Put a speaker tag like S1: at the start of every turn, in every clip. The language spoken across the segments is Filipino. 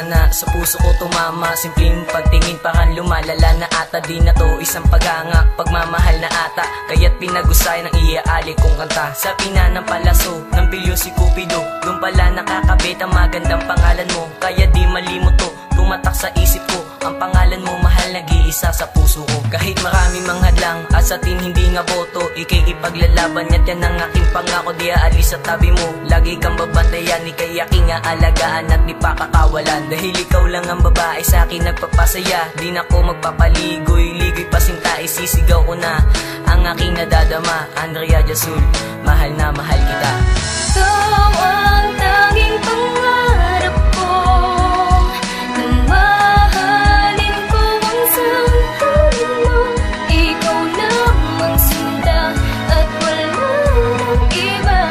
S1: na sa puso ko tumama. Simpleng pagtingin pa kan lumalala na ata. Di na to isang paganga, pagmamahal na ata. Kaya't pinagusay ng iaali kong kanta. Sa pina ng palaso, ng pilyo si Cupido. Doon pala nakakabit ang magandang pangalan mo. Kaya di malimot to, tumatak sa isip ko. Ang pangalan mo mahal, nag-iisa sa puso ko. Kahit marami mang hadlang at sa atin hindi nga boto, ikay ipaglalaban at yan ang aking pangako. Di aalis sa tabi mo, lagi kang babantayan. Ikay aking aalagaan at di pa kakawalan. Dahil ikaw lang ang babae sa akin nagpapasaya. Di na ko magpapaligoy, ligoy pasinta, isisigaw ko na ang aking nadadama. Andrea Jasul, mahal na mahal kita.
S2: Ikaw ang tanging pangarap ko, nang mahalin ko ang sandali mo. Ikaw lamang sinta at wala nang iba,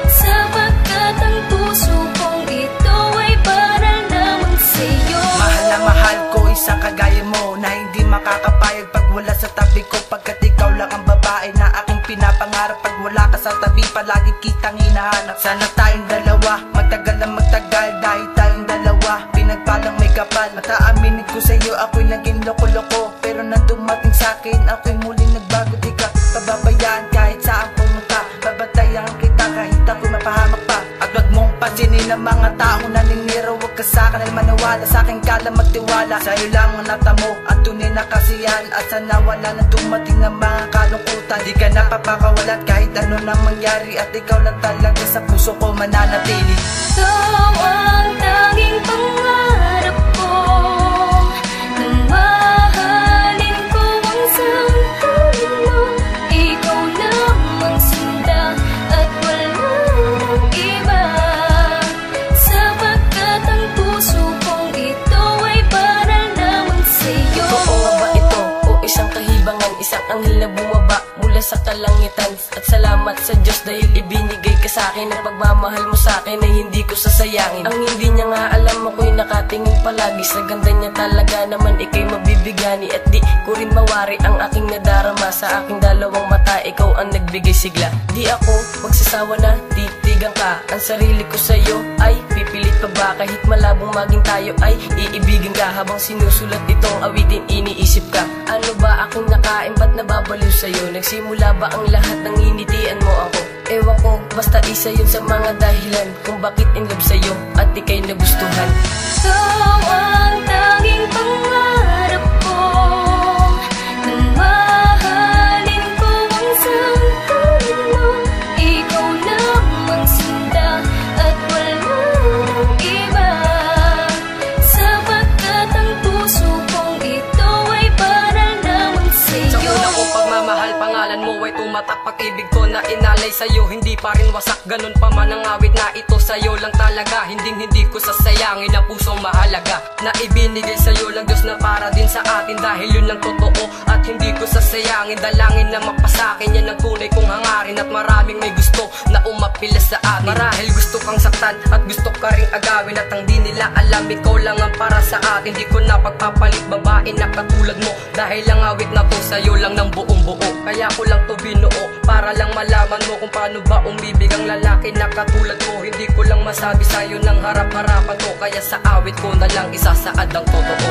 S2: sapagkat ang puso kong ito ay para lamang sa'yo.
S3: Mahal na mahal ko isang kagaya mo, na hindi makakapayag pag wala sa tabi ko. Pagkat ikaw lang ang babae na aking pinapangarap. Pag wala ka sa tabi, palagi kitang hinahanap. Sana tayong dalawa, magtagal na magtagal. Dahil tayong dalawa, pinagpalang may kapal. At aaminin ko sa'yo, ako'y naging loko-loko. Pero nang dumating sa'kin, ako'y muling nagbago. Di ka pababayaan kahit saan pumunta. Babantayan kita kahit ako'y mapahamak pa. At wag mong pansinin ang mga taong naninira. Huwag ka sa'kin ay maniwala, sa'kin ka lang magtiwala. Sa'yo lang ang natamo ang tunay na kasiyahan. At sana wala na dumating ng mga kalungkutan. Di ka napapakawalan kahit ano nang mangyari. At ikaw lang talaga sa puso ko mananatili.
S2: Ikaw ang tanging pangarap ko, nang mahalin ko ang sandali mo. Ikaw lamang sinta at wala nang iba, sapagkat ang puso kong ito ay para lamang sa'yo.
S1: Totoo nga ba ito o isang kahibangan? Isang anghel na bumaba mula sa kalangitan. At salamat sa Diyos dahil ibinigay ka sa'kin. Ang pagmamahal mo sa'kin ay hindi ko sasayangin. Ang hindi niya nga alam, ako'y nakatingin palagi sa ganda niya. Talaga naman ikay mabibigani. At di ko rin mawari ang aking nadarama. Sa aking dalawang mata, ikaw ang nagbigay sigla. Di ako magsasawa na titigan ka. Ang sarili ko sa'yo ay pipilit pa ba? Kahit malabong maging tayo ay iibigin ka. Habang sinusulat itong awitin, iniisip ka. Ano ba aking nakain, ba't nababaliw sa'yo? Nagsimula ba ang lahat ng initian mo ako? Ewan ko, basta isa yun sa mga dahilan kung bakit in love sa'yo at ikay nagustuhan.
S2: Ikaw ang tanging pangarap ko, nang mahalin ko ang sandali mo. Ikaw lamang sinta at wala nang iba, sapagkat ang puso kong ito ay para lamang sa'yo.
S1: Sa una kong pagmamahal, pangalan mo ay tumatak. Pag-ibig ko na inalay sa'yo, hindi pa rin wasak. Ganun pa man ang awit na ito, sa'yo lang talaga. Hindi ko sasayangin ang pusong mahalaga na ibinigay sa'yo ng Diyos na para din sa atin. Dahil yun ang totoo at hindi ko sasayangin. Dalangin na mapasakin, yan ang tunay kong hangarin. At maraming may gusto na umapila sa atin. Marahil gusto kang saktan at gusto ka ring agawin. At ang di nila alam, ikaw lang ang para sa atin. Di ko na pagpapalit babae na katulad mo. Dahil ang awit na to sa'yo lang ng buong buo. Kaya ko lang to binuo para lang malaman mo kung paano ba umibig ang lalaki na katulad mo. Hindi ko lang masabi sa'yo ng harap-harapan to, kaya sa awit ko na lang isasaad ang totoo.